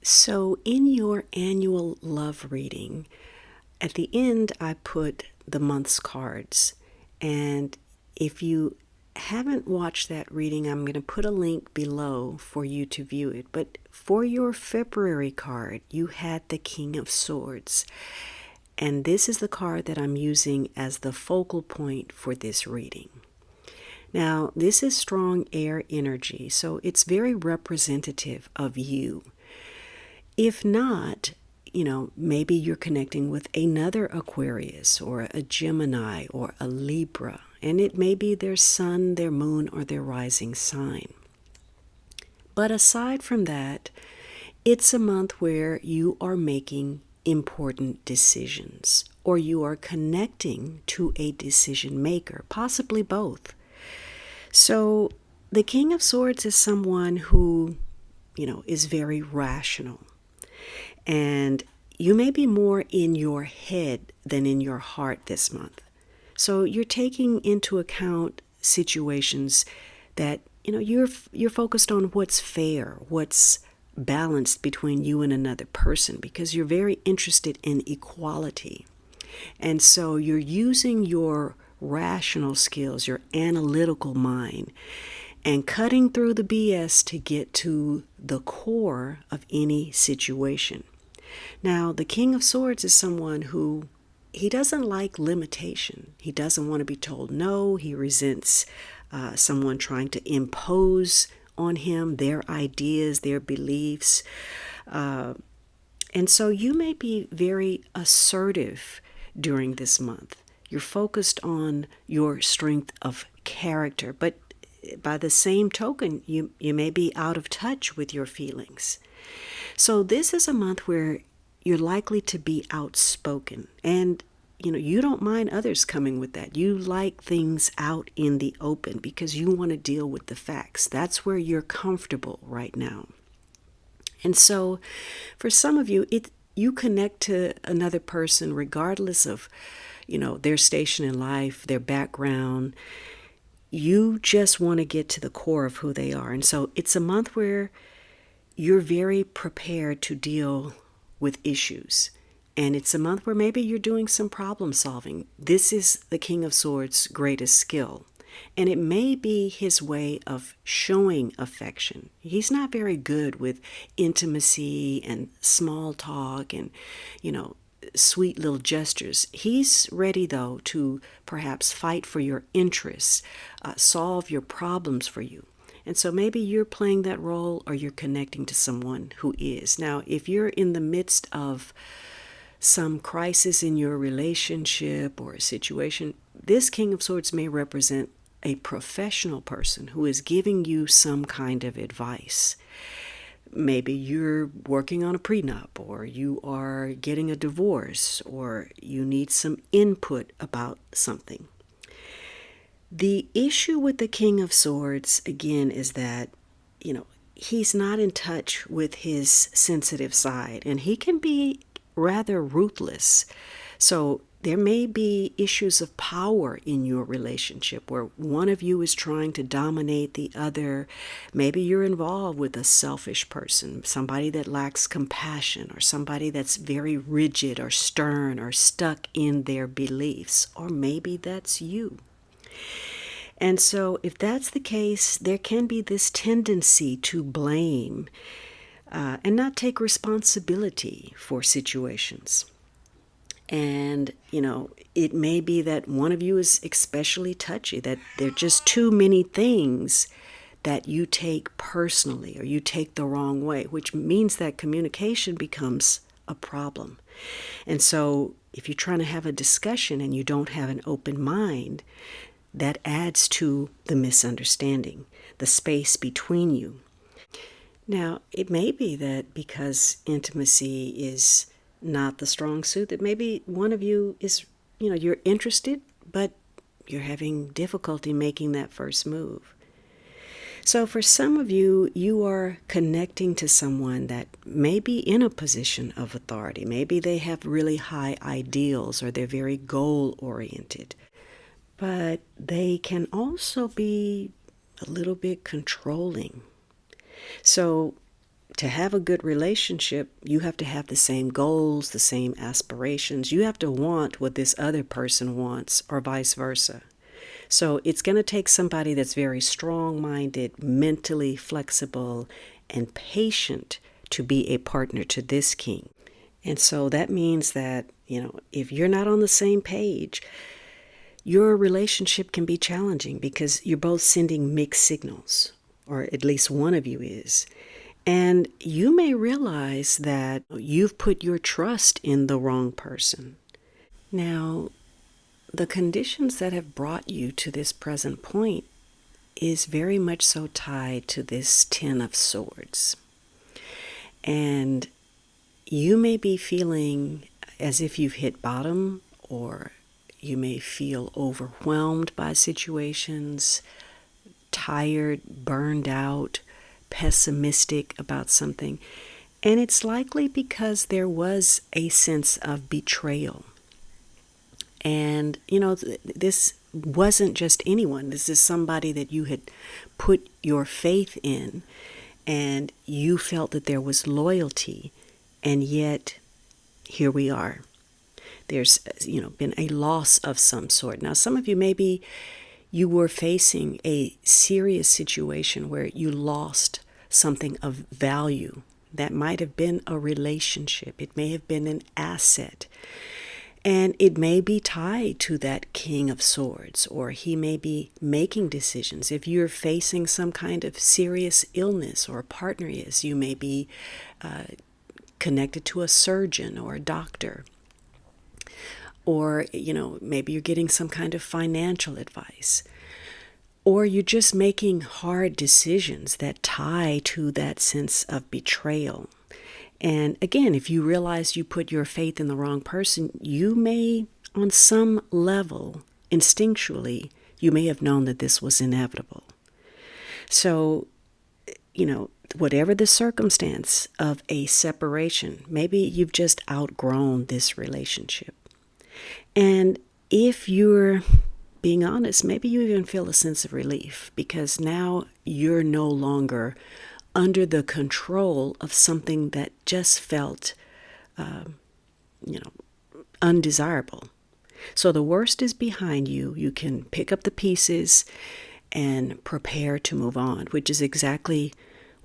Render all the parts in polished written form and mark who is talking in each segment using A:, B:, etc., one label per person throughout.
A: So, in your annual love reading, at the end, I put the month's cards. And if you haven't watched that reading, I'm going to put a link below for you to view it. But for your February card, you had the King of Swords. And this is the card that I'm using as the focal point for this reading. Now, this is strong air energy, so it's very representative of you. If not, maybe you're connecting with another Aquarius or a Gemini or a Libra, and it may be their sun, their moon, or their rising sign. But aside from that, it's a month where you are making important decisions, or you are connecting to a decision maker, possibly both. So the King of Swords is someone who, is very rational. And you may be more in your head than in your heart this month. So you're taking into account situations that, you're focused on what's fair, what's balanced between you and another person, because you're very interested in equality. And so you're using your rational skills, your analytical mind, and cutting through the BS to get to the core of any situation. Now, the King of Swords is someone who, he doesn't like limitation. He doesn't want to be told no. He resents someone trying to impose on him their ideas, their beliefs. And so you may be very assertive during this month. You're focused on your strength of character, but by the same token, you may be out of touch with your feelings. So this is a month where you're likely to be outspoken, and you don't mind others coming with that. You like things out in the open because you want to deal with the facts. That's where you're comfortable right now. And so for some of you, you connect to another person regardless of their station in life, their background. You just want to get to the core of who they are. And so it's a month where you're very prepared to deal with issues. And it's a month where maybe you're doing some problem solving. This is the King of Swords' greatest skill. And it may be his way of showing affection. He's not very good with intimacy and small talk and, sweet little gestures. He's ready, though, to perhaps fight for your interests, solve your problems for you. And so maybe you're playing that role, or you're connecting to someone who is. Now, if you're in the midst of some crisis in your relationship or a situation, this King of Swords may represent a professional person who is giving you some kind of advice. Maybe you're working on a prenup, or you are getting a divorce, or you need some input about something. The issue with the King of Swords, again, is that, he's not in touch with his sensitive side, and he can be rather ruthless. So there may be issues of power in your relationship where one of you is trying to dominate the other. Maybe you're involved with a selfish person, somebody that lacks compassion, or somebody that's very rigid or stern or stuck in their beliefs. Or maybe that's you. And so if that's the case, there can be this tendency to blame and not take responsibility for situations. And, it may be that one of you is especially touchy, that there are just too many things that you take personally or you take the wrong way, which means that communication becomes a problem. And so if you're trying to have a discussion and you don't have an open mind, that adds to the misunderstanding, the space between you. Now, it may be that because intimacy is not the strong suit, that maybe one of you is, you're interested, but you're having difficulty making that first move. So for some of you, you are connecting to someone that may be in a position of authority. Maybe they have really high ideals, or they're very goal-oriented. But they can also be a little bit controlling. So to have a good relationship, you have to have the same goals, the same aspirations. You have to want what this other person wants, or vice versa. So it's going to take somebody that's very strong-minded, mentally flexible, and patient to be a partner to this king. And so that means that, if you're not on the same page, your relationship can be challenging because you're both sending mixed signals, or at least one of you is. And you may realize that you've put your trust in the wrong person. Now, the conditions that have brought you to this present point is very much so tied to this Ten of Swords. And you may be feeling as if you've hit bottom, or you may feel overwhelmed by situations, tired, burned out, pessimistic about something. And it's likely because there was a sense of betrayal. And, this wasn't just anyone. This is somebody that you had put your faith in, and you felt that there was loyalty. And yet, here we are. There's, been a loss of some sort. Now, some of you, maybe you were facing a serious situation where you lost something of value. That might have been a relationship. It may have been an asset. And it may be tied to that King of Swords, or he may be making decisions. If you're facing some kind of serious illness, or a partner is, you may be connected to a surgeon or a doctor. Or, maybe you're getting some kind of financial advice. Or you're just making hard decisions that tie to that sense of betrayal. And again, if you realize you put your faith in the wrong person, you may, on some level, instinctually, you may have known that this was inevitable. So, whatever the circumstance of a separation, maybe you've just outgrown this relationship. And if you're being honest, maybe you even feel a sense of relief, because now you're no longer under the control of something that just felt, undesirable. So the worst is behind you. You can pick up the pieces and prepare to move on, which is exactly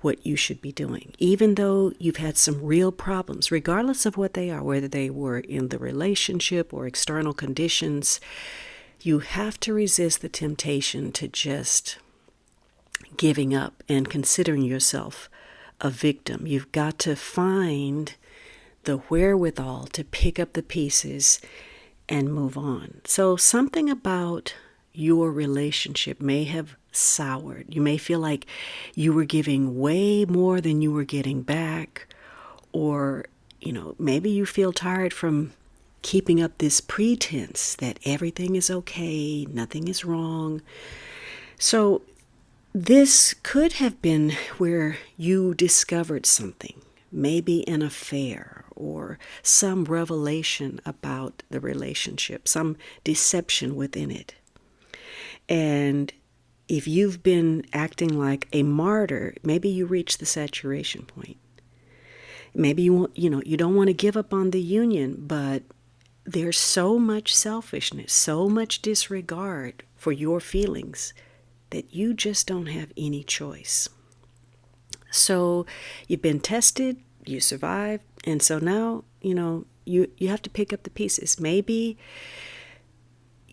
A: what you should be doing. Even though you've had some real problems, regardless of what they are, whether they were in the relationship or external conditions, you have to resist the temptation to just giving up and considering yourself a victim. You've got to find the wherewithal to pick up the pieces and move on. So something about your relationship may have soured. You may feel like you were giving way more than you were getting back, or, maybe you feel tired from keeping up this pretense that everything is okay, nothing is wrong. So this could have been where you discovered something, maybe an affair or some revelation about the relationship, some deception within it. And if you've been acting like a martyr, maybe you reach the saturation point. Maybe you don't want to give up on the union, but there's so much selfishness, so much disregard for your feelings that you just don't have any choice. So you've been tested, you survived, and so now, you have to pick up the pieces. Maybe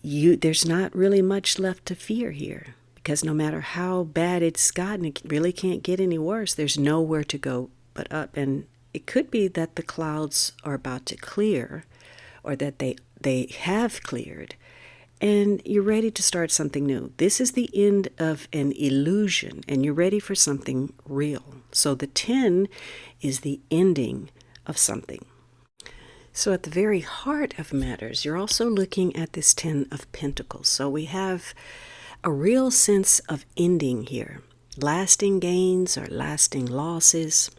A: there's not really much left to fear here, because no matter how bad it's gotten, it really can't get any worse. There's nowhere to go but up. And it could be that the clouds are about to clear, or that they have cleared, and you're ready to start something new. This is the end of an illusion, and you're ready for something real. So the 10 is the ending of something. So at the very heart of matters, you're also looking at this 10 of Pentacles. So we have a real sense of ending here. Lasting gains or lasting losses.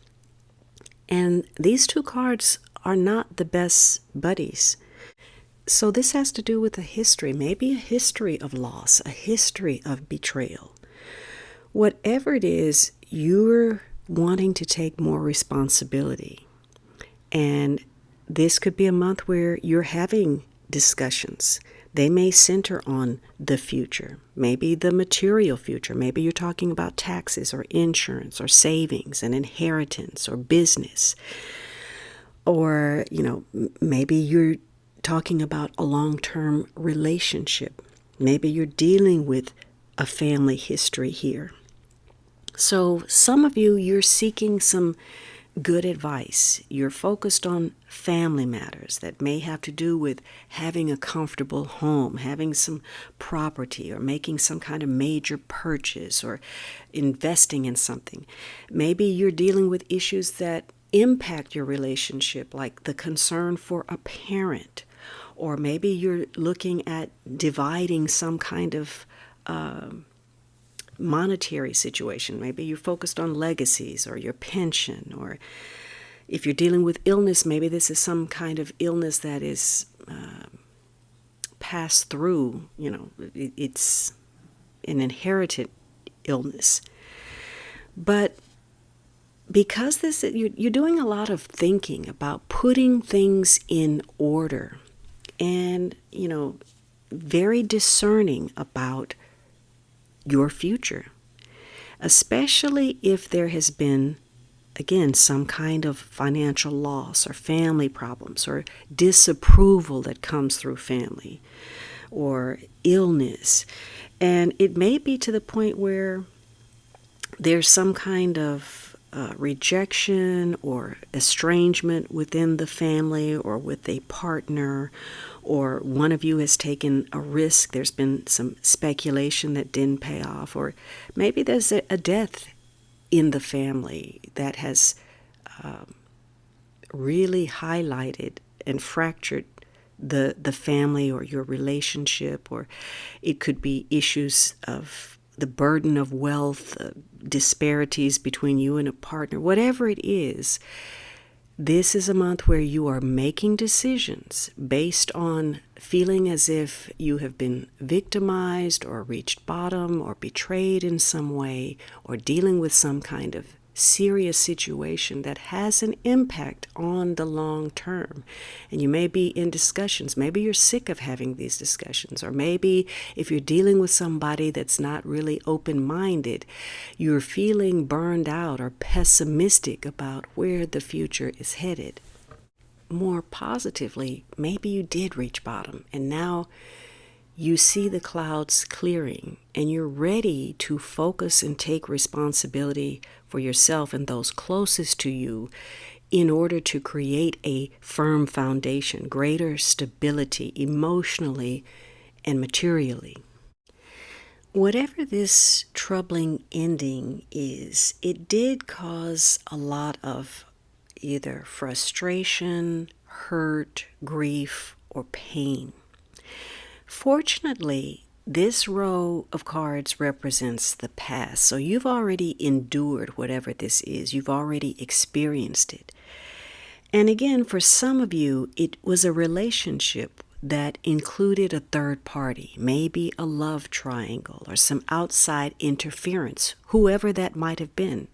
A: And these two cards are not the best buddies. So this has to do with a history, maybe a history of loss, a history of betrayal. Whatever it is, you're wanting to take more responsibility. And this could be a month where you're having discussions. They may center on the future, maybe the material future. Maybe you're talking about taxes or insurance or savings and inheritance or business. Or, maybe you're talking about a long-term relationship. Maybe you're dealing with a family history here. So some of you, you're seeking some good advice. You're focused on family matters that may have to do with having a comfortable home, having some property, or making some kind of major purchase, or investing in something. Maybe you're dealing with issues that impact your relationship, like the concern for a parent, or maybe you're looking at dividing some kind of monetary situation. Maybe you're focused on legacies or your pension, or if you're dealing with illness, maybe this is some kind of illness that is passed through, it's an inherited illness. But because you're doing a lot of thinking about putting things in order, and very discerning about your future, especially if there has been, again, some kind of financial loss or family problems or disapproval that comes through family or illness. And it may be to the point where there's some kind of rejection or estrangement within the family or with a partner, or one of you has taken a risk. There's been some speculation that didn't pay off, or maybe there's a death in the family that has really highlighted and fractured the family or your relationship, or it could be issues of the burden of wealth, disparities between you and a partner. Whatever it is, this is a month where you are making decisions based on feeling as if you have been victimized or reached bottom or betrayed in some way, or dealing with some kind of serious situation that has an impact on the long term. And you may be in discussions. Maybe you're sick of having these discussions, or maybe if you're dealing with somebody that's not really open-minded, you're feeling burned out or pessimistic about where the future is headed. More positively, maybe you did reach bottom and now you see the clouds clearing and you're ready to focus and take responsibility for yourself and those closest to you in order to create a firm foundation, greater stability emotionally and materially. Whatever this troubling ending is, it did cause a lot of either frustration, hurt, grief, or pain. Fortunately, this row of cards represents the past, so you've already endured whatever this is. You've already experienced it. And again, for some of you, it was a relationship that included a third party, maybe a love triangle or some outside interference, whoever that might have been.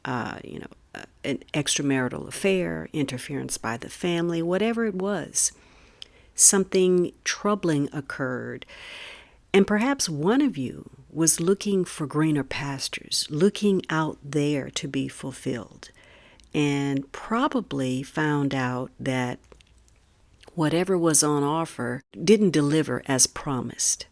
A: An extramarital affair, interference by the family, whatever it was. Something troubling occurred, and perhaps one of you was looking for greener pastures, looking out there to be fulfilled, and probably found out that whatever was on offer didn't deliver as promised.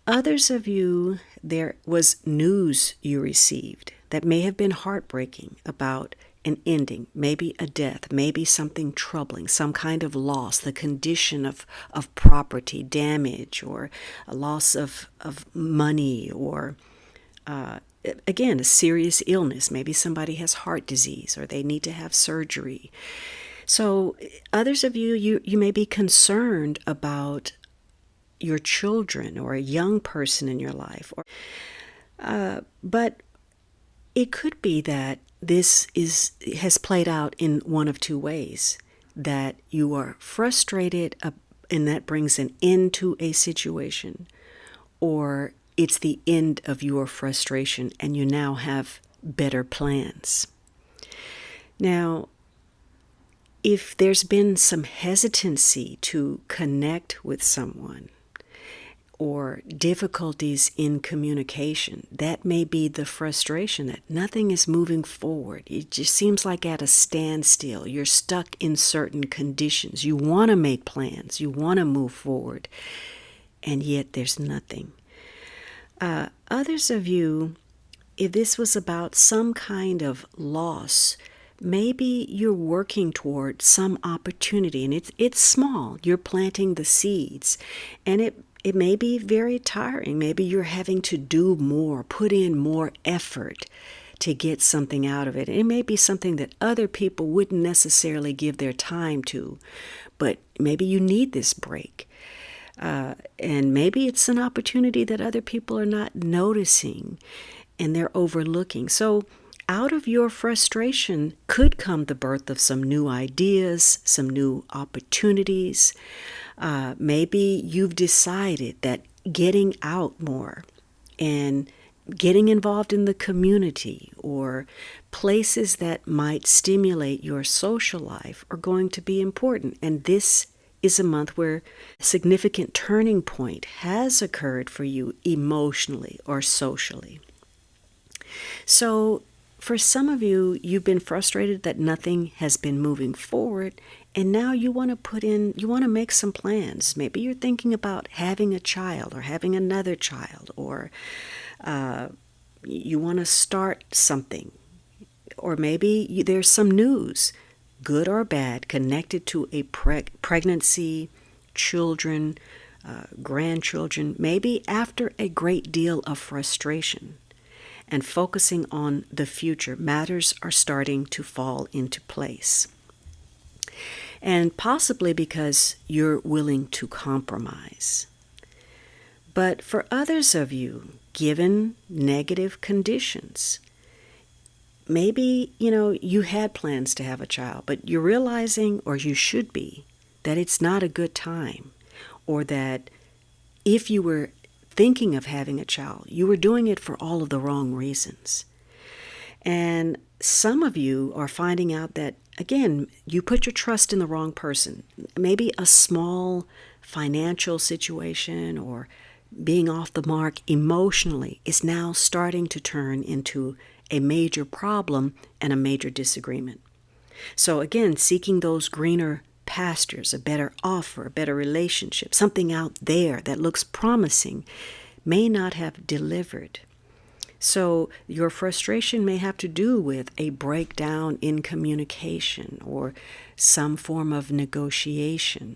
A: Others of you, there was news you received that may have been heartbreaking about an ending, maybe a death, maybe something troubling, some kind of loss, the condition of property damage, or a loss of money, or again, a serious illness. Maybe somebody has heart disease or they need to have surgery. So others of you may be concerned about your children or a young person in your life. But it could be that this has played out in one of two ways, that you are frustrated and that brings an end to a situation, or it's the end of your frustration and you now have better plans. Now, if there's been some hesitancy to connect with someone or difficulties in communication, that may be the frustration that nothing is moving forward. It just seems like at a standstill. You're stuck in certain conditions. You want to make plans. You want to move forward, and yet there's nothing. Others of you, if this was about some kind of loss, maybe you're working toward some opportunity, and it's small. You're planting the seeds, and it may be very tiring. Maybe you're having to do more, put in more effort to get something out of it. It may be something that other people wouldn't necessarily give their time to, but maybe you need this break. And maybe it's an opportunity that other people are not noticing and they're overlooking. So out of your frustration could come the birth of some new ideas, some new opportunities. Maybe you've decided that getting out more and getting involved in the community or places that might stimulate your social life are going to be important. And this is a month where a significant turning point has occurred for you emotionally or socially. So for some of you, you've been frustrated that nothing has been moving forward, and now you want to make some plans. Maybe you're thinking about having a child or having another child, or you want to start something. Or maybe there's some news, good or bad, connected to a pregnancy, children, grandchildren, maybe after a great deal of frustration and focusing on the future, matters are starting to fall into place. And possibly because you're willing to compromise. But for others of you, given negative conditions, maybe, you had plans to have a child, but you're realizing, or you should be, that it's not a good time, or that if you were thinking of having a child, you were doing it for all of the wrong reasons. And some of you are finding out that, again, you put your trust in the wrong person. Maybe a small financial situation or being off the mark emotionally is now starting to turn into a major problem and a major disagreement. So again, seeking those greener pastures, a better offer, a better relationship, something out there that looks promising, may not have delivered. So your frustration may have to do with a breakdown in communication or some form of negotiation,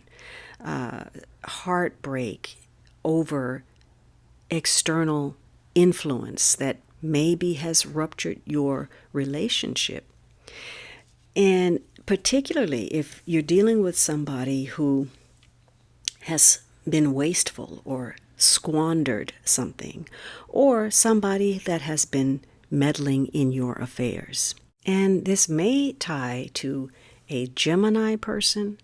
A: heartbreak over external influence that maybe has ruptured your relationship. And particularly if you're dealing with somebody who has been wasteful or squandered something, or somebody that has been meddling in your affairs. And this may tie to a Gemini person,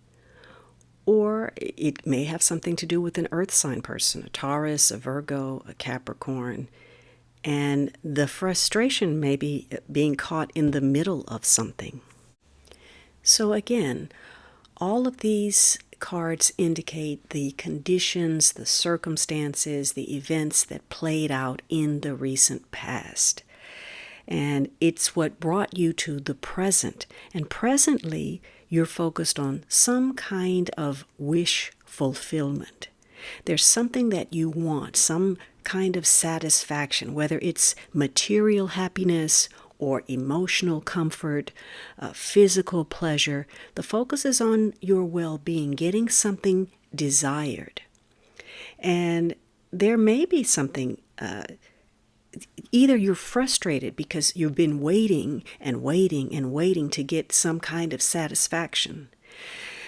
A: or it may have something to do with an earth sign person, a Taurus, a Virgo, a Capricorn. And the frustration may be being caught in the middle of something. So again, all of these cards indicate the conditions, the circumstances, the events that played out in the recent past. And it's what brought you to the present. And presently, you're focused on some kind of wish fulfillment. There's something that you want, some kind of satisfaction, whether it's material happiness or emotional comfort, physical pleasure. The focus is on your well-being, getting something desired. And there may be something, either you're frustrated because you've been waiting and waiting and waiting to get some kind of satisfaction,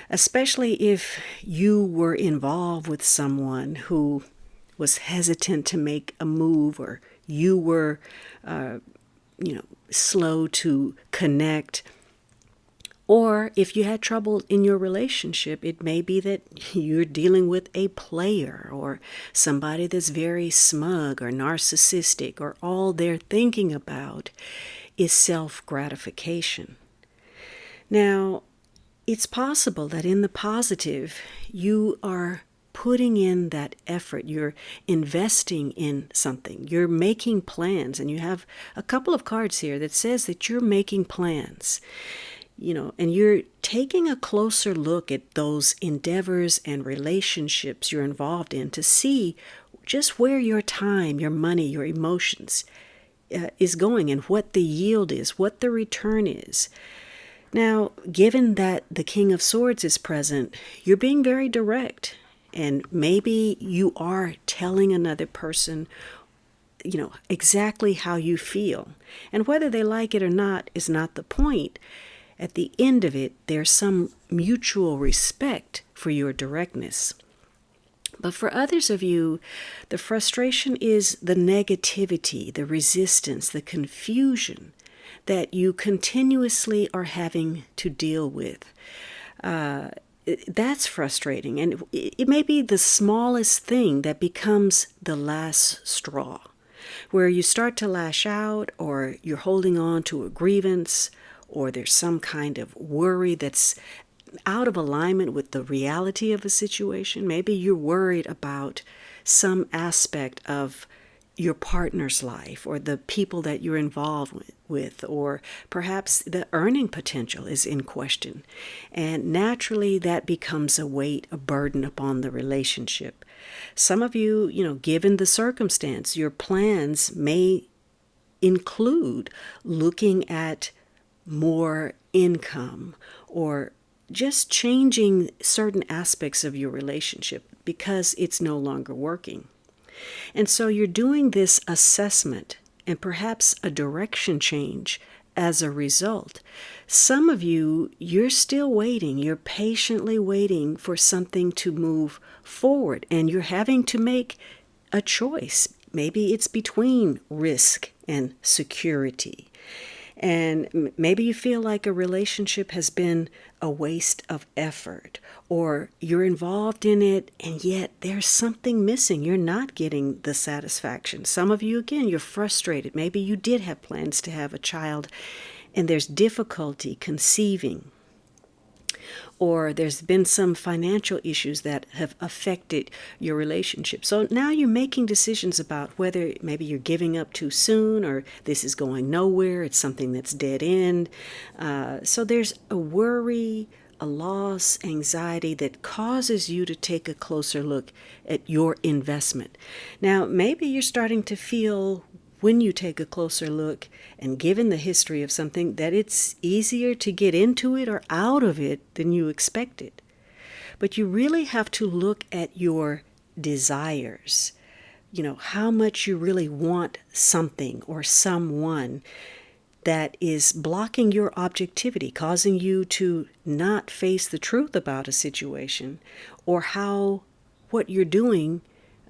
A: especially if you were involved with someone who was hesitant to make a move, or you were slow to connect, Or if you had trouble in your relationship, it may be that you're dealing with a player or somebody that's very smug or narcissistic, or all they're thinking about is self-gratification. Now, it's possible that in the positive, you are putting in that effort. You're investing in something. You're making plans, and you have a couple of cards here that says that you're making plans. And you're taking a closer look at those endeavors and relationships you're involved in to see just where your time, your money, your emotions is going, and what the yield is, what the return is. Now, given that the King of Swords is present, you're being very direct, and maybe you are telling another person, exactly how you feel. And whether they like it or not is not the point. At the end of it, there's some mutual respect for your directness. But for others of you, the frustration is the negativity, the resistance, the confusion that you continuously are having to deal with. That's frustrating. And it may be the smallest thing that becomes the last straw, where you start to lash out, or you're holding on to a grievance, or there's some kind of worry that's out of alignment with the reality of a situation. Maybe you're worried about some aspect of your partner's life, or the people that you're involved with, or perhaps the earning potential is in question. And naturally, that becomes a weight, a burden upon the relationship. Some of you, given the circumstance, your plans may include looking at more income, or just changing certain aspects of your relationship because it's no longer working. And so you're doing this assessment and perhaps a direction change as a result. Some of you, you're still waiting. You're patiently waiting for something to move forward, and you're having to make a choice. Maybe it's between risk and security. And maybe you feel like a relationship has been a waste of effort, or you're involved in it and yet there's something missing. You're not getting the satisfaction. Some of you, again, you're frustrated. Maybe you did have plans to have a child and there's difficulty conceiving. Or there's been some financial issues that have affected your relationship. So now you're making decisions about whether maybe you're giving up too soon, or this is going nowhere, it's something that's dead end. So there's a worry, a loss, anxiety that causes you to take a closer look at your investment. Now, maybe you're starting to feel, when you take a closer look, and given the history of something, that it's easier to get into it or out of it than you expected. But you really have to look at your desires, how much you really want something or someone that is blocking your objectivity, causing you to not face the truth about a situation, or how what you're doing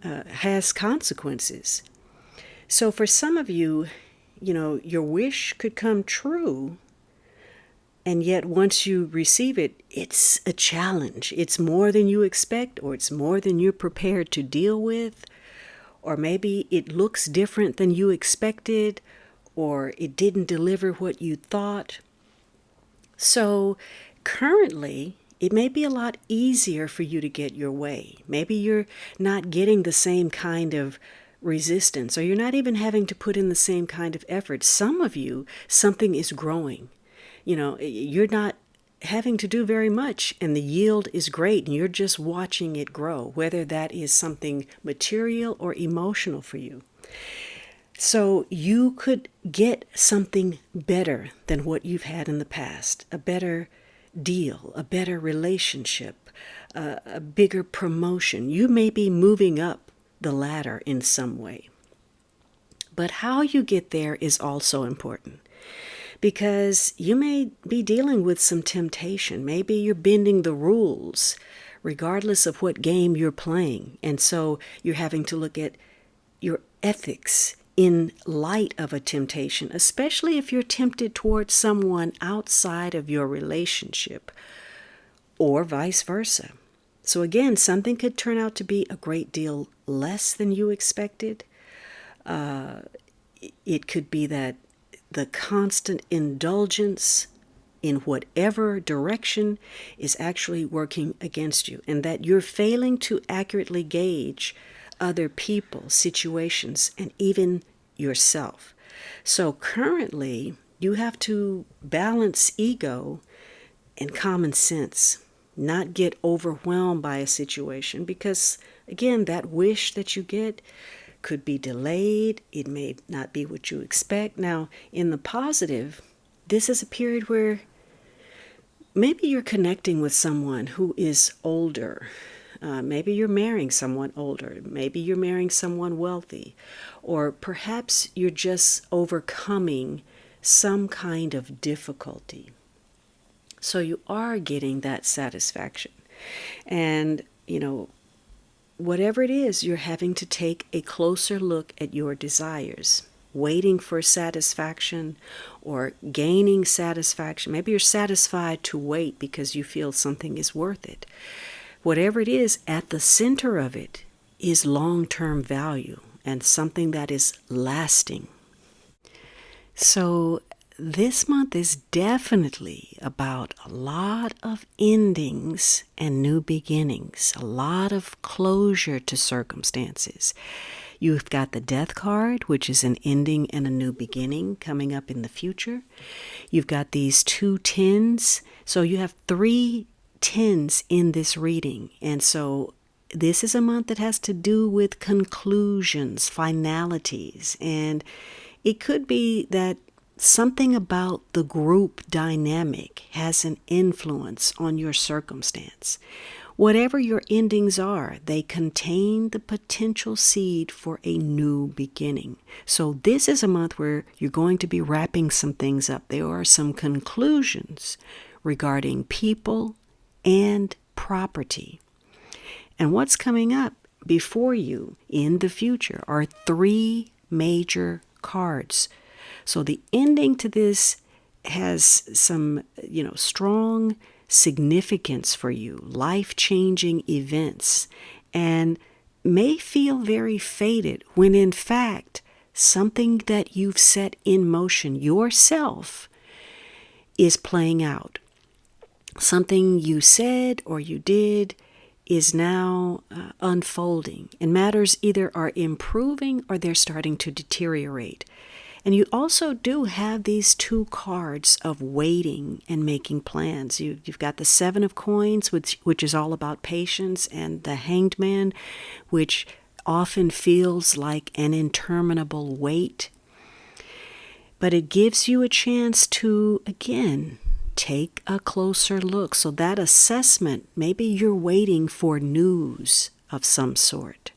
A: has consequences. So for some of you, your wish could come true, and yet once you receive it, it's a challenge. It's more than you expect, or it's more than you're prepared to deal with, or maybe it looks different than you expected, or it didn't deliver what you thought. So currently, it may be a lot easier for you to get your way. Maybe you're not getting the same kind of resistance, or you're not even having to put in the same kind of effort. Some of you, something is growing. You're not having to do very much, and the yield is great, and you're just watching it grow, whether that is something material or emotional for you. So you could get something better than what you've had in the past, a better deal, a better relationship, a bigger promotion. You may be moving up the ladder in some way. But how you get there is also important, because you may be dealing with some temptation. Maybe you're bending the rules regardless of what game you're playing. And so you're having to look at your ethics in light of a temptation, especially if you're tempted towards someone outside of your relationship or vice versa. So again, something could turn out to be a great deal less than you expected. It could be that the constant indulgence in whatever direction is actually working against you, and that you're failing to accurately gauge other people, situations, and even yourself. So currently, you have to balance ego and common sense, not get overwhelmed by a situation, because again, that wish that you get could be delayed. It may not be what you expect. Now, in the positive, this is a period where maybe you're connecting with someone who is older. Maybe you're marrying someone older. Maybe you're marrying someone wealthy. Or perhaps you're just overcoming some kind of difficulty. So you are getting that satisfaction. And, whatever it is, you're having to take a closer look at your desires, waiting for satisfaction or gaining satisfaction. Maybe you're satisfied to wait because you feel something is worth it. Whatever it is, at the center of it is long-term value and something that is lasting. So this month is definitely about a lot of endings and new beginnings, a lot of closure to circumstances. You've got the Death card, which is an ending and a new beginning coming up in the future. You've got these 2 tens. So you have 3 tens in this reading. And so this is a month that has to do with conclusions, finalities. And it could be that something about the group dynamic has an influence on your circumstance. Whatever your endings are, they contain the potential seed for a new beginning. So this is a month where you're going to be wrapping some things up. There are some conclusions regarding people and property. And what's coming up before you in the future are 3 major cards. So the ending to this has some, strong significance for you, life-changing events, and may feel very fated when in fact something that you've set in motion yourself is playing out. Something you said or you did is now unfolding, and matters either are improving or they're starting to deteriorate. And you also do have these 2 cards of waiting and making plans. You've got the 7 of coins, which is all about patience, and the Hanged Man, which often feels like an interminable wait. But it gives you a chance to, again, take a closer look. So that assessment, maybe you're waiting for news of some sort,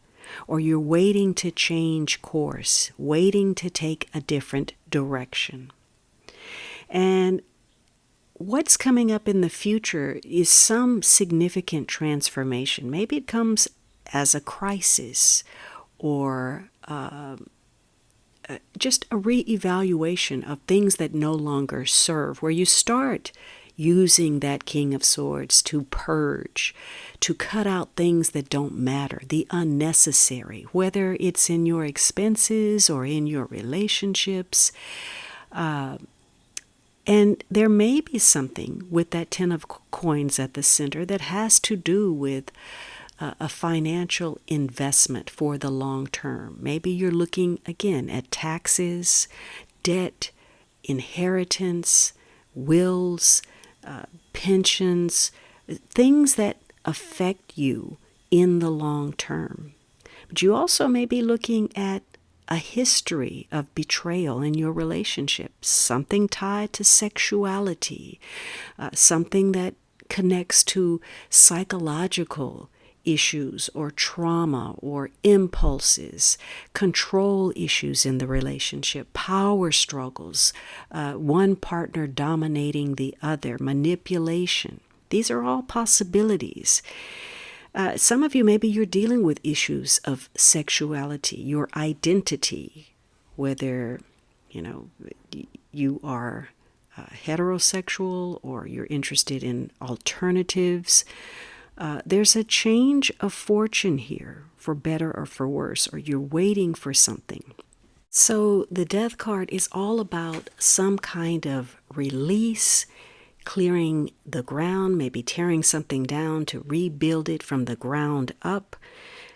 A: or you're waiting to change course, waiting to take a different direction. And what's coming up in the future is some significant transformation. Maybe it comes as a crisis or just a reevaluation of things that no longer serve, where you start using that King of Swords to purge, to cut out things that don't matter, the unnecessary, whether it's in your expenses or in your relationships. And there may be something with that 10 of coins at the center that has to do with a financial investment for the long term. Maybe you're looking again at taxes, debt, inheritance, wills, pensions, things that affect you in the long term. But you also may be looking at a history of betrayal in your relationship, something tied to sexuality, something that connects to psychological issues or trauma or impulses, control issues in the relationship, power struggles, one partner dominating the other, manipulation. These are all possibilities. Some of you, maybe you're dealing with issues of sexuality, your identity, whether, you know, you are heterosexual or you're interested in alternatives. There's a change of fortune here, for better or for worse, or you're waiting for something. So the Death card is all about some kind of release, clearing the ground, maybe tearing something down to rebuild it from the ground up,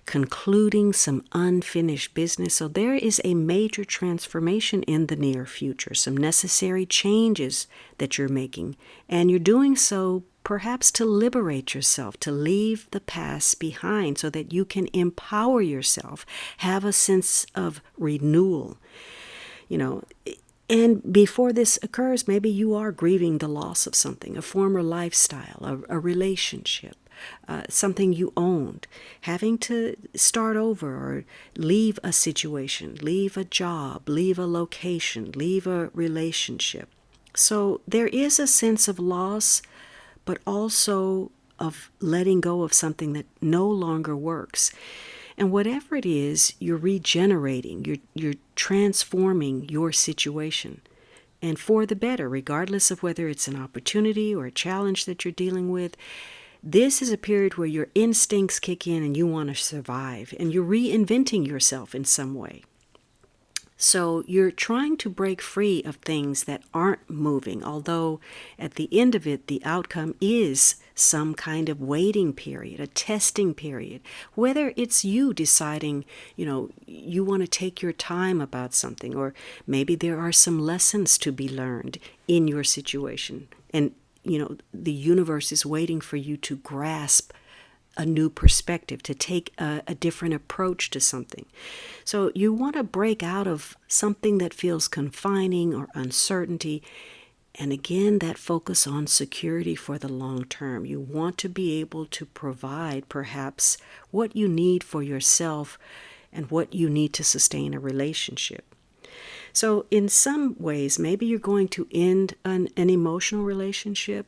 A: concluding some unfinished business. So there is a major transformation in the near future, some necessary changes that you're making, and you're doing so perhaps to liberate yourself, to leave the past behind so that you can empower yourself, have a sense of renewal. You know, and before this occurs, maybe you are grieving the loss of something, a former lifestyle, a relationship, something you owned, having to start over or leave a situation, leave a job, leave a location, leave a relationship. So there is a sense of loss, but also of letting go of something that no longer works. And whatever it is, you're regenerating, you're transforming your situation. And for the better, regardless of whether it's an opportunity or a challenge that you're dealing with, this is a period where your instincts kick in and you want to survive, and you're reinventing yourself in some way. So you're trying to break free of things that aren't moving, although at the end of it, the outcome is some kind of waiting period, a testing period. Whether it's you deciding, you want to take your time about something, or maybe there are some lessons to be learned in your situation. And, the universe is waiting for you to grasp a new perspective, to take a different approach to something. So you want to break out of something that feels confining or uncertainty. And again, that focus on security for the long term. You want to be able to provide perhaps what you need for yourself and what you need to sustain a relationship. So in some ways, maybe you're going to end an emotional relationship,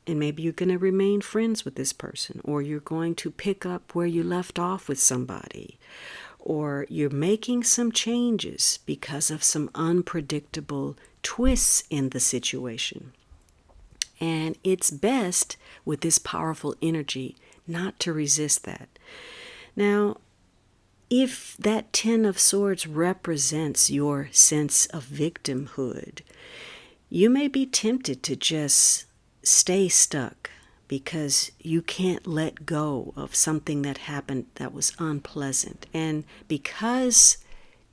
A: and maybe you're going to remain friends with this person, or you're going to pick up where you left off with somebody, or you're making some changes because of some unpredictable twists in the situation. And it's best with this powerful energy not to resist that. Now, if that Ten of Swords represents your sense of victimhood, you may be tempted to just stay stuck because you can't let go of something that happened that was unpleasant. And because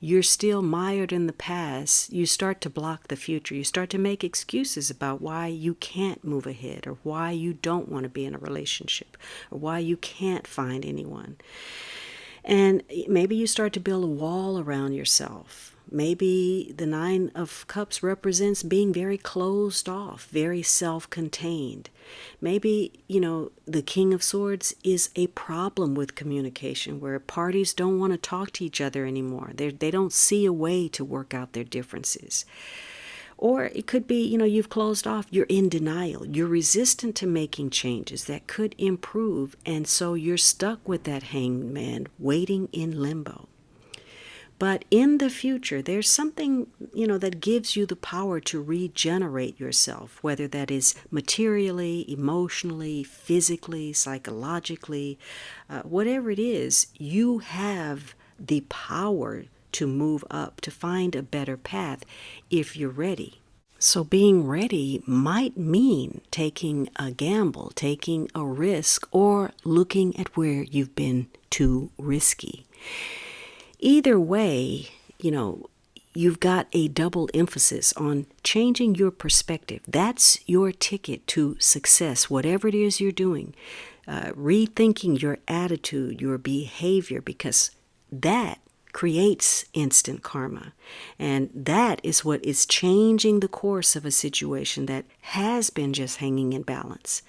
A: you're still mired in the past, you start to block the future. You start to make excuses about why you can't move ahead, or why you don't want to be in a relationship, or why you can't find anyone. And maybe you start to build a wall around yourself. Maybe the Nine of Cups represents being very closed off, very self-contained. Maybe, the King of Swords is a problem with communication, where parties don't want to talk to each other anymore. They don't see a way to work out their differences. Or it could be, you've closed off, you're in denial, you're resistant to making changes that could improve, and so you're stuck with that hanged man waiting in limbo. But in the future, there's something, that gives you the power to regenerate yourself, whether that is materially, emotionally, physically, psychologically, whatever it is, you have the power to move up, to find a better path if you're ready. So being ready might mean taking a gamble, taking a risk, or looking at where you've been too risky. Either way, you've got a double emphasis on changing your perspective. That's your ticket to success, whatever it is you're doing. Rethinking your attitude, your behavior, because that creates instant karma. And that is what is changing the course of a situation that has been just hanging in balance.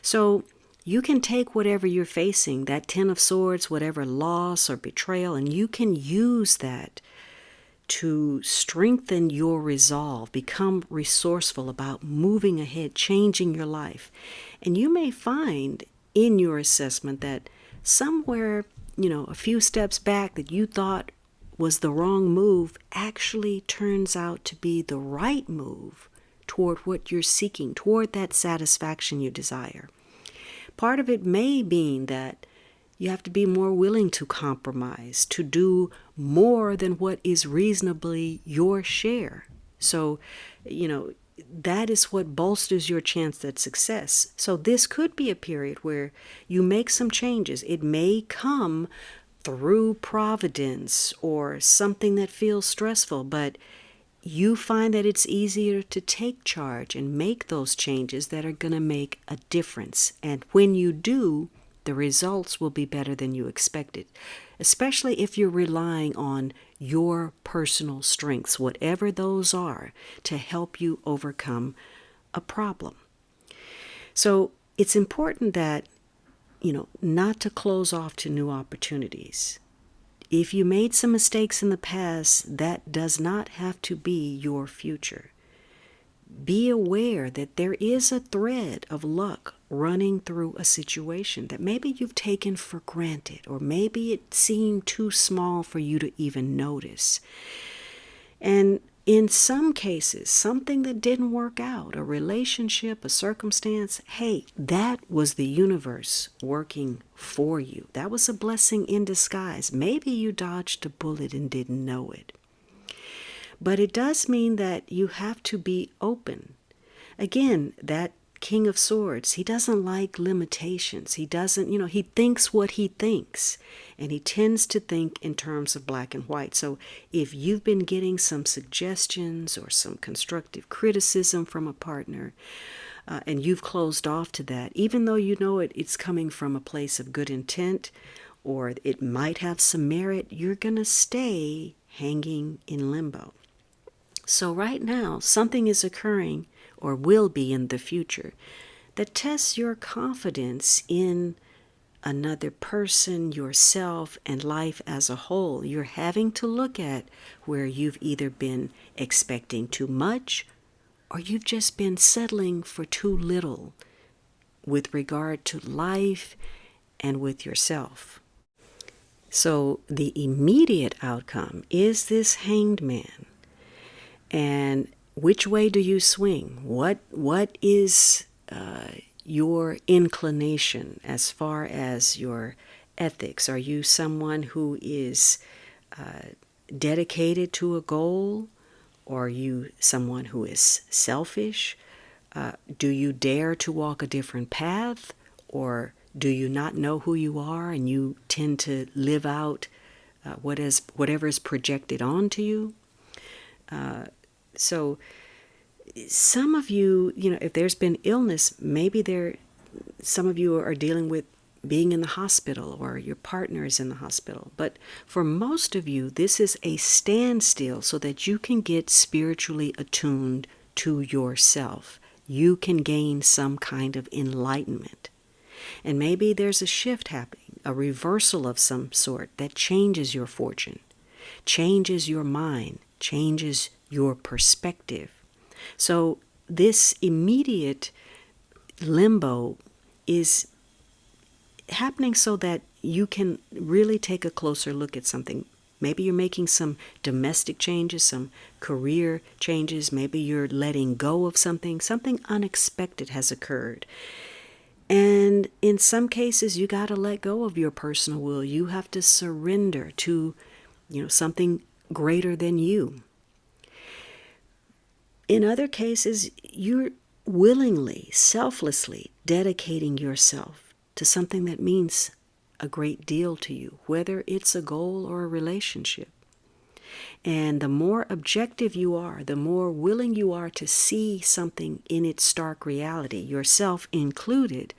A: So you can take whatever you're facing, that Ten of Swords, whatever loss or betrayal, and you can use that to strengthen your resolve, become resourceful about moving ahead, changing your life. And you may find in your assessment that somewhere, a few steps back that you thought was the wrong move actually turns out to be the right move toward what you're seeking, toward that satisfaction you desire. Part of it may mean that you have to be more willing to compromise, to do more than what is reasonably your share. So, that is what bolsters your chance at success. So this could be a period where you make some changes. It may come through providence or something that feels stressful, but you find that it's easier to take charge and make those changes that are going to make a difference. And when you do, the results will be better than you expected, especially if you're relying on your personal strengths, whatever those are, to help you overcome a problem. So it's important that, not to close off to new opportunities. If you made some mistakes in the past, that does not have to be your future. Be aware that there is a thread of luck running through a situation that maybe you've taken for granted, or maybe it seemed too small for you to even notice. And in some cases, something that didn't work out, a relationship, a circumstance, hey, that was the universe working for you. That was a blessing in disguise. Maybe you dodged a bullet and didn't know it. But it does mean that you have to be open. Again, that King of Swords, he doesn't like limitations. He doesn't, he thinks what he thinks. And he tends to think in terms of black and white. So if you've been getting some suggestions or some constructive criticism from a partner, and you've closed off to that, even though you know it's coming from a place of good intent, or it might have some merit, you're going to stay hanging in limbo. So right now, something is occurring, or will be in the future, that tests your confidence in another person, yourself, and life as a whole. You're having to look at where you've either been expecting too much, or you've just been settling for too little with regard to life and with yourself. So the immediate outcome is this Hanged Man. And which way do you swing? What is your inclination as far as your ethics? Are you someone who is dedicated to a goal? Or are you someone who is selfish? Do you dare to walk a different path? Or do you not know who you are and you tend to live out whatever is projected onto you? So some of you, if there's been illness, maybe some of you are dealing with being in the hospital, or your partner is in the hospital. But for most of you, this is a standstill so that you can get spiritually attuned to yourself. You can gain some kind of enlightenment. And maybe there's a shift happening, a reversal of some sort that changes your fortune, changes your mind, changes your perspective. So this immediate limbo is happening so that you can really take a closer look at something. Maybe you're making some domestic changes, some career changes. Maybe you're letting go of something unexpected has occurred. And in some cases, you got to let go of your personal will. You have to surrender to, something greater than you. In other cases, you're willingly, selflessly dedicating yourself to something that means a great deal to you, whether it's a goal or a relationship. And the more objective you are, the more willing you are to see something in its stark reality, yourself included,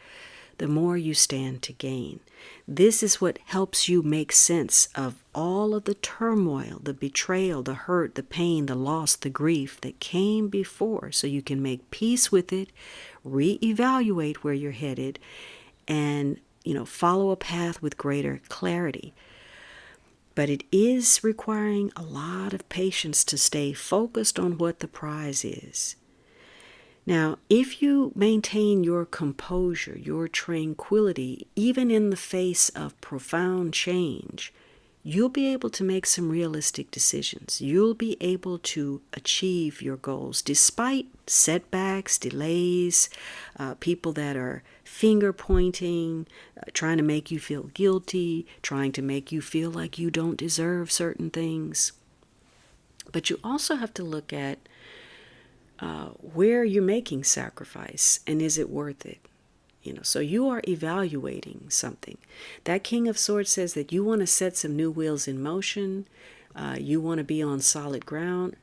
A: the more you stand to gain. This is what helps you make sense of all of the turmoil, the betrayal, the hurt, the pain, the loss, the grief that came before, so you can make peace with it, reevaluate where you're headed, and follow a path with greater clarity. But it is requiring a lot of patience to stay focused on what the prize is. Now, if you maintain your composure, your tranquility, even in the face of profound change, you'll be able to make some realistic decisions. You'll be able to achieve your goals despite setbacks, delays, people that are finger pointing, trying to make you feel guilty, trying to make you feel like you don't deserve certain things. But you also have to look at where you're making sacrifice, and is it worth it? So you are evaluating something. That King of Swords says that you want to set some new wheels in motion. You want to be on solid ground.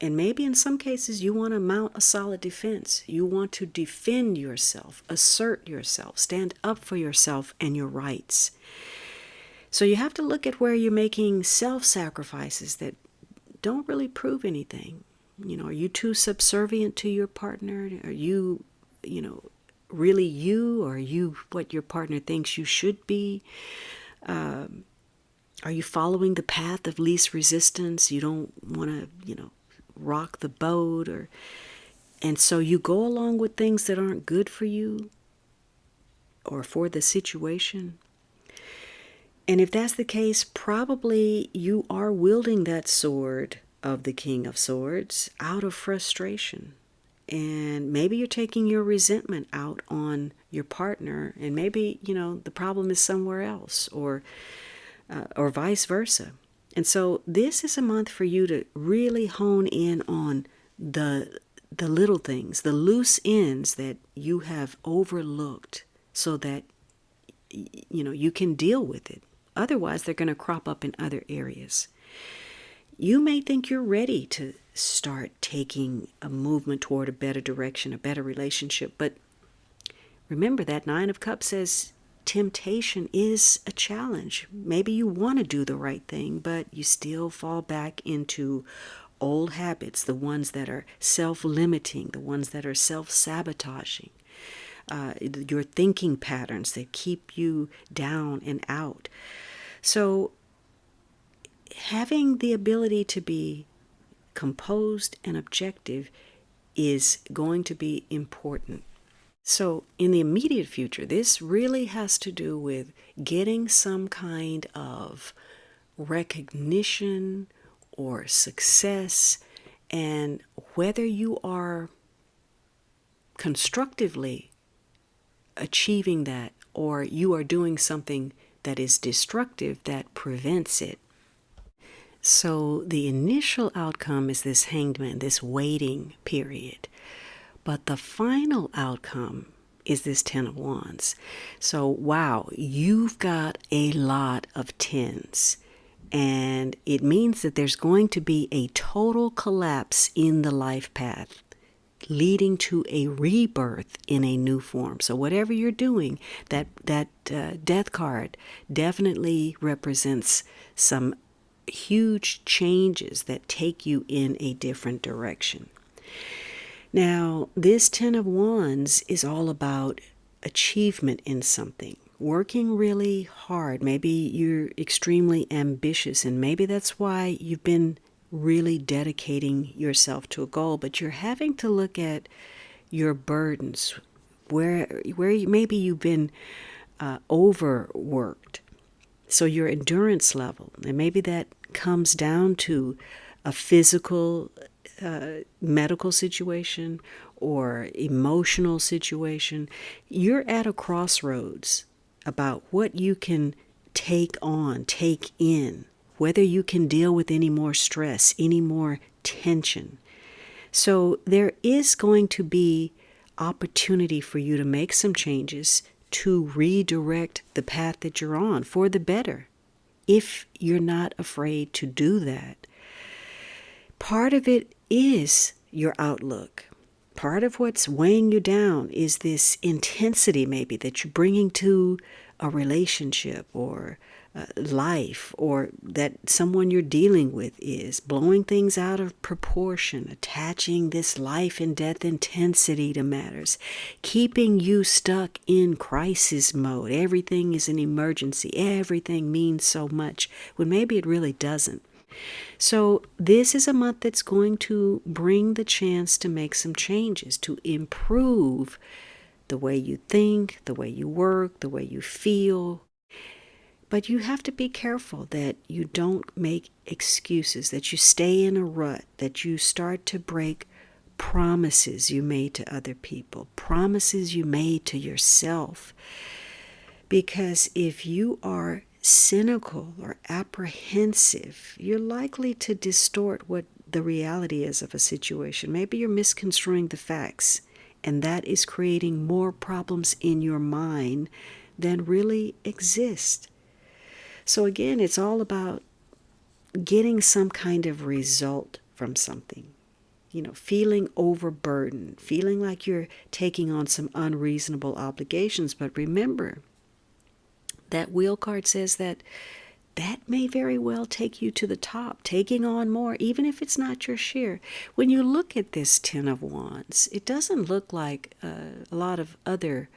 A: And maybe in some cases you want to mount a solid defense. You want to defend yourself, assert yourself, stand up for yourself and your rights. So you have to look at where you're making self-sacrifices that don't really prove anything. Are you too subservient to your partner? Are you, really you, or are you what your partner thinks you should be? Are you following the path of least resistance? You don't want to, rock the boat, and so you go along with things that aren't good for you or for the situation. And if that's the case, probably you are wielding that sword of the King of Swords out of frustration. And maybe you're taking your resentment out on your partner, and maybe, the problem is somewhere else, or vice versa. And so this is a month for you to really hone in on the little things, the loose ends that you have overlooked, so that, you can deal with it. Otherwise, they're going to crop up in other areas. You may think you're ready to start taking a movement toward a better direction, a better relationship. But remember, that Nine of Cups says temptation is a challenge. Maybe you want to do the right thing, but you still fall back into old habits, the ones that are self-limiting, the ones that are self-sabotaging, your thinking patterns that keep you down and out. So having the ability to be composed and objective is going to be important. So in the immediate future, this really has to do with getting some kind of recognition or success, and whether you are constructively achieving that or you are doing something that is destructive that prevents it. So the initial outcome is this Hanged Man, this waiting period. But the final outcome is this Ten of Wands. So, wow, you've got a lot of tens. And it means that there's going to be a total collapse in the life path, leading to a rebirth in a new form. So whatever you're doing, that death card definitely represents some huge changes that take you in a different direction. Now, this Ten of Wands is all about achievement in something, working really hard. Maybe you're extremely ambitious, and maybe that's why you've been really dedicating yourself to a goal, but you're having to look at your burdens, where maybe you've been overworked. So your endurance level, and maybe that comes down to a physical medical situation or emotional situation. You're at a crossroads about what you can take on, take in, whether you can deal with any more stress, any more tension. So there is going to be opportunity for you to make some changes to redirect the path that you're on for the better, if you're not afraid to do that. Part of it is your outlook. Part of what's weighing you down is this intensity maybe that you're bringing to a relationship or life, or that someone you're dealing with is blowing things out of proportion, attaching this life and death intensity to matters, keeping you stuck in crisis mode. Everything is an emergency. Everything means so much, when maybe it really doesn't. So this is a month that's going to bring the chance to make some changes, to improve the way you think, the way you work, the way you feel. But you have to be careful that you don't make excuses, that you stay in a rut, that you start to break promises you made to other people, promises you made to yourself. Because if you are cynical or apprehensive, you're likely to distort what the reality is of a situation. Maybe you're misconstruing the facts, and that is creating more problems in your mind than really exist. So again, it's all about getting some kind of result from something. Feeling overburdened, feeling like you're taking on some unreasonable obligations. But remember, that wheel card says that may very well take you to the top, taking on more, even if it's not your share. When you look at this Ten of Wands, it doesn't look like a lot of other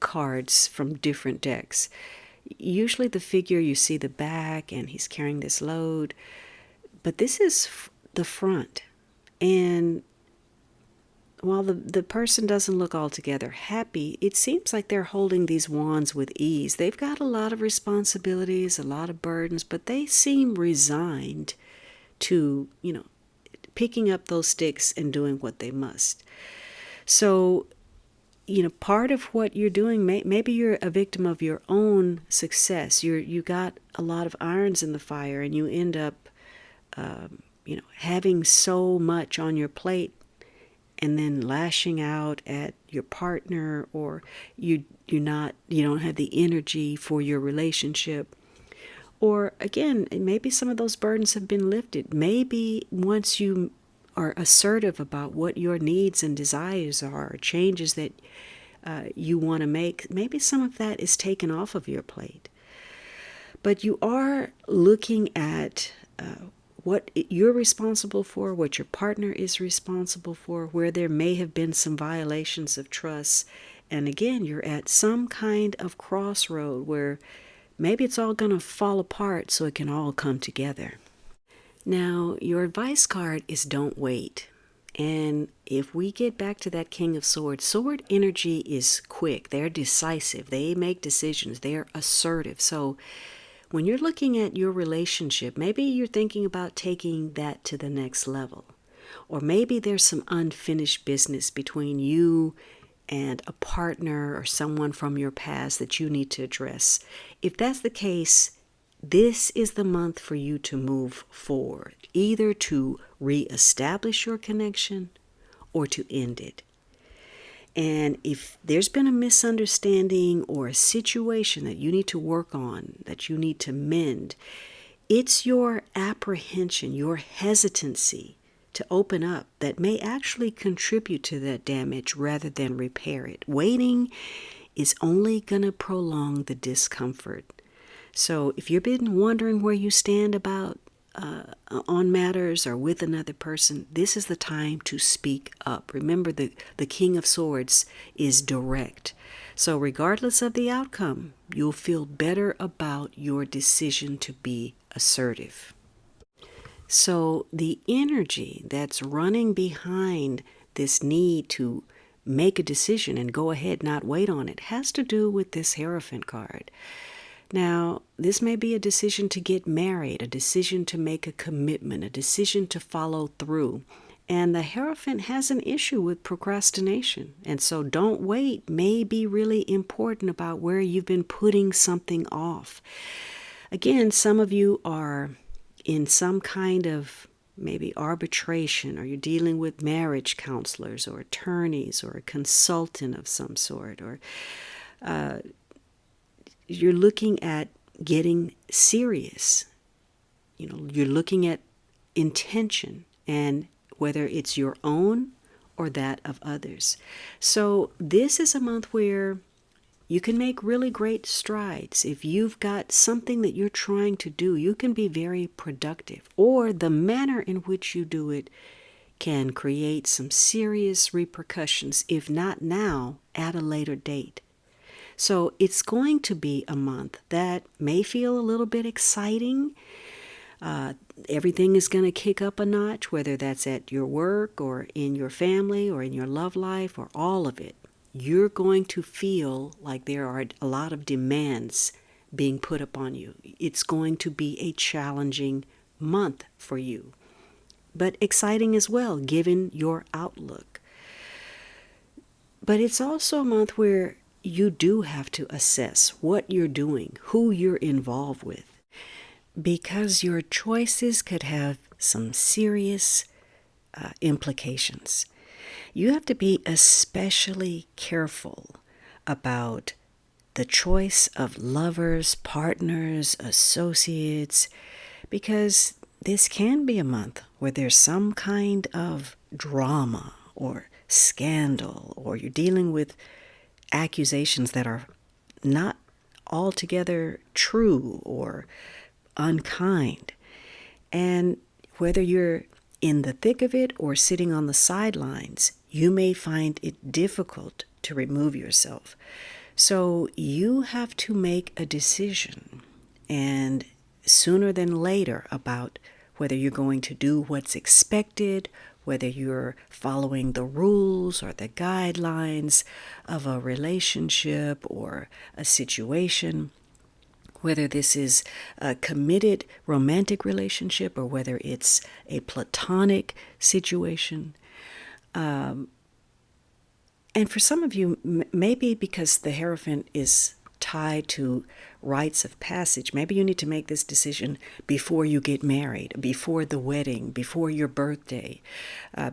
A: cards from different decks. Usually the figure, you see the back and he's carrying this load, but this is the front. And while the person doesn't look altogether happy, it seems like they're holding these wands with ease. They've got a lot of responsibilities, a lot of burdens, but they seem resigned to, picking up those sticks and doing what they must. So, part of what you're doing, maybe you're a victim of your own success. You got a lot of irons in the fire, and you end up, having so much on your plate, and then lashing out at your partner, or you don't have the energy for your relationship. Or again, maybe some of those burdens have been lifted. Maybe once you are assertive about what your needs and desires are, changes that you want to make, maybe some of that is taken off of your plate. But you are looking at what you're responsible for, what your partner is responsible for, where there may have been some violations of trust. And again, you're at some kind of crossroad where maybe it's all going to fall apart so it can all come together. Now, your advice card is don't wait. And if we get back to that King of Swords, sword energy is quick. They're decisive. They make decisions. They're assertive. So when you're looking at your relationship, maybe you're thinking about taking that to the next level. Or maybe there's some unfinished business between you and a partner or someone from your past that you need to address. If that's the case, this is the month for you to move forward, either to reestablish your connection or to end it. And if there's been a misunderstanding or a situation that you need to work on, that you need to mend, it's your apprehension, your hesitancy to open up that may actually contribute to that damage rather than repair it. Waiting is only going to prolong the discomfort. So if you've been wondering where you stand about on matters or with another person, this is the time to speak up. Remember, the King of Swords is direct. So regardless of the outcome, you'll feel better about your decision to be assertive. So the energy that's running behind this need to make a decision and go ahead, not wait on it, has to do with this Hierophant card. Now, this may be a decision to get married, a decision to make a commitment, a decision to follow through. And the Hierophant has an issue with procrastination. And so don't wait may be really important about where you've been putting something off. Again, some of you are in some kind of maybe arbitration, or you're dealing with marriage counselors or attorneys or a consultant of some sort, or you're looking at getting serious. You're looking at intention and whether it's your own or that of others. So this is a month where you can make really great strides. If you've got something that you're trying to do, you can be very productive. Or the manner in which you do it can create some serious repercussions, if not now, at a later date. So it's going to be a month that may feel a little bit exciting. Everything is going to kick up a notch, whether that's at your work or in your family or in your love life or all of it. You're going to feel like there are a lot of demands being put upon you. It's going to be a challenging month for you, but exciting as well, given your outlook. But it's also a month where you do have to assess what you're doing, who you're involved with, because your choices could have some serious implications. You have to be especially careful about the choice of lovers, partners, associates, because this can be a month where there's some kind of drama or scandal, or you're dealing with accusations that are not altogether true or unkind. And whether you're in the thick of it or sitting on the sidelines, you may find it difficult to remove yourself. So you have to make a decision, and sooner than later, about whether you're going to do what's expected, whether you're following the rules or the guidelines of a relationship or a situation, whether this is a committed romantic relationship or whether it's a platonic situation. And for some of you, maybe because the Hierophant is tied to rites of passage, maybe you need to make this decision before you get married, before the wedding, before your birthday,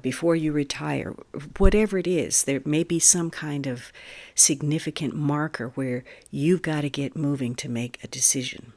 A: before you retire. Whatever it is, there may be some kind of significant marker where you've got to get moving to make a decision.